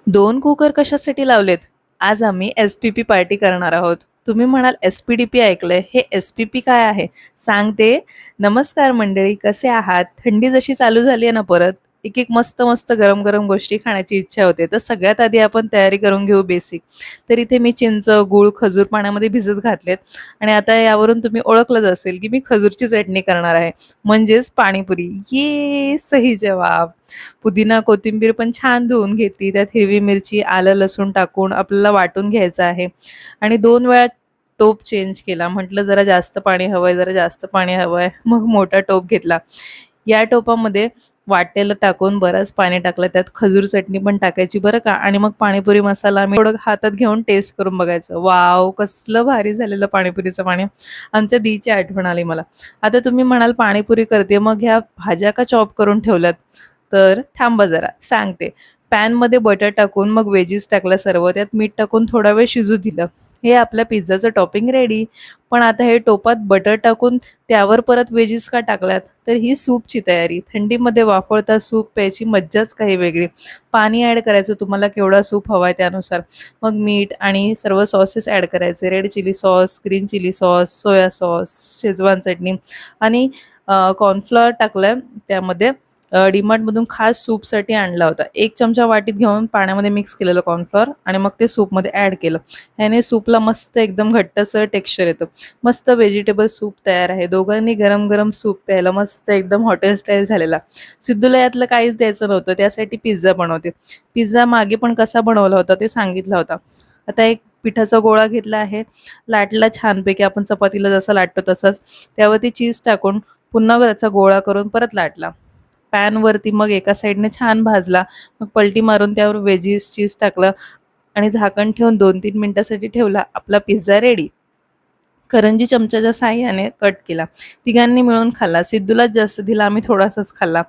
2 cooker कशासाठी लावलेत? आज आम्ही एस-पी-पी पार्टी करणार आहोत. तुम्ही म्हणाल एस-पी-डी-पी ऐकलंय, हे एस-पी-पी काय आहे? सांगते. नमस्कार मंडळी, कसे आहात? थंडी जशी चालू झाली आहे ना परत, एक-एक मस्त-मस्त गरम-गरम गोष्टी खाण्याची इच्छा होते. तर सगळ्यात आधी आपण तयारी करून घेऊ बेसिक. तर इथे मी चिंच, गूळ, खजूर पाण्यामध्ये भिजत घातलेत आणि आता यावरून तुम्ही ओळखलंच असेल, की मी खजूरची चटणी करणार आहे. म्हणजेच पाणीपुरी. ये सही जवाब. पुदिना, कोथिंबीर पण छान धुवून घेतली. त्यात हिरवी मिरची, आलं, लसूण टाकून आपल्याला वाटून घ्यायचं आहे आणि 2 वेळा टोप चेंज केला. म्हटलं जरा जास्त पाणी हवंय, जरा जास्त पाणी हवंय. मग मोठा टोप घेतला. या टोपामध्ये वाटलेलं टाकून बरंच पाणी टाकलं. त्यात खजूर चटणी पण टाकायची बरं का आणि मग पाणीपुरी मसाला मी थोडं हातात घेऊन टेस्ट करून बघायचं. वॉव! कसलं भारी झालेलं पाणीपुरीचं पाणी. आमच्या दीची आठवण आली मला. आता तुम्ही म्हणाल पाणीपुरी करते, मग ह्या भाज्या का चॉप करून ठेवल्यात? तर थांबा जरा सांगते. पॅनमध्ये बटर टाकून मग वेजीस टाकल्या सर्व, त्यात मीठ टाकून थोडा वेळ शिजू दिलं. हे आपल्या पिझ्झाचं टॉपिंग रेडी. पण आता हे टोपात बटर टाकून त्यावर परत वेजीस का टाकल्यात? तर ही सूपची तयारी. थंडीमध्ये वाफवता सूप प्यायची मज्जाच काही वेगळी. पाणी ॲड करायचं तुम्हाला केवढा सूप हवा आहे त्यानुसार. मग मीठ आणि सर्व सॉसेस ॲड करायचे. Red chilli sauce, green chilli sauce, soya sauce, Schezwan चटणी आणि कॉर्नफ्लॉवर टाकलं त्यामध्ये. डीमार्टमधून खास सूपसाठी आणला होता. 1 चमचा वाटीत घेऊन पाण्यामध्ये मिक्स केलेलं कॉर्नफ्लॉवर आणि मग ते सूपमध्ये ॲड केलं. ह्याने सूपला मस्त एकदम घट्टसर टेक्स्चर येतं. मस्त व्हेजिटेबल सूप तयार आहे. दोघांनी गरम-गरम सूप प्यायला मस्त एकदम हॉटेल स्टाईल झालेला. सिद्धूला यातलं काहीच द्यायचं नव्हतं. त्यासाठी पिझ्झा बनवते. पिझ्झा मागे पण कसा बनवला होता ते सांगितला होता. आता एक पिठाचा गोळा घेतला आहे. लाटला छानपैकी आपण चपातीला जसा लाटतो तसाच. त्यावरती चीज टाकून पुन्हा त्याचा गोळा करून परत लाटला. पॅनवरती मग एका साईडने छान भाजला. मग पलटी मारून त्यावर वेजीस, चीज टाकलं आणि झाकण ठेवून 2-3 मिनिटासाठी ठेवला. आपला पिझ्झा रेडी. करंजी चमच्याच्या साहाय्याने कट केला. तिघांनी मिळून खाल्ला. सिद्धूलाच जास्त दिला, आम्ही थोडासाच खाल्ला.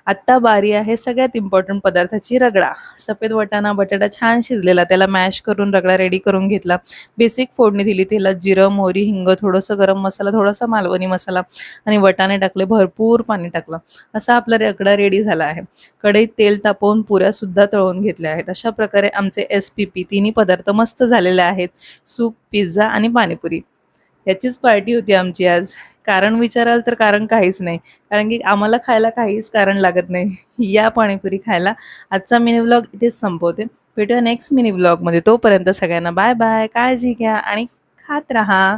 आत्ता बारी आहे सगळ्यात इम्पॉर्टंट पदार्थाची, रगडा. सफेद वाटाणा, बटाटा छान शिजलेला, त्याला मॅश करून रगडा रेडी करून घेतला. बेसिक फोडणी दिली. तेलात जिरं, मोहरी, हिंग, थोडंसं गरम मसाला, थोडासा मालवणी मसाला आणि वाटाणे टाकले. भरपूर पाणी टाकलं. असा आपला रगडा रेडी झाला आहे. कढईत तेल तापवून पुऱ्यासुद्धा तळून घेतल्या आहेत. अशा प्रकारे आमचे एस-पी-पी तिन्ही पदार्थ मस्त झालेले आहेत. सूप, पिझ्झा आणि पाणीपुरी. याचीच पार्टी होती आमची आज. कारण विचाराल तर कारण काहीच नाही. कारण की आम्हाला खायला काहीच कारण लागत नाही. या पाणीपुरी खायला. आजचा मिनी व्लॉग इथेच संपवते. भेटूया नेक्स्ट मिनी व्लॉगमध्ये. तोपर्यंत सगळ्यांना बाय बाय. काळजी घ्या आणि खात राहा.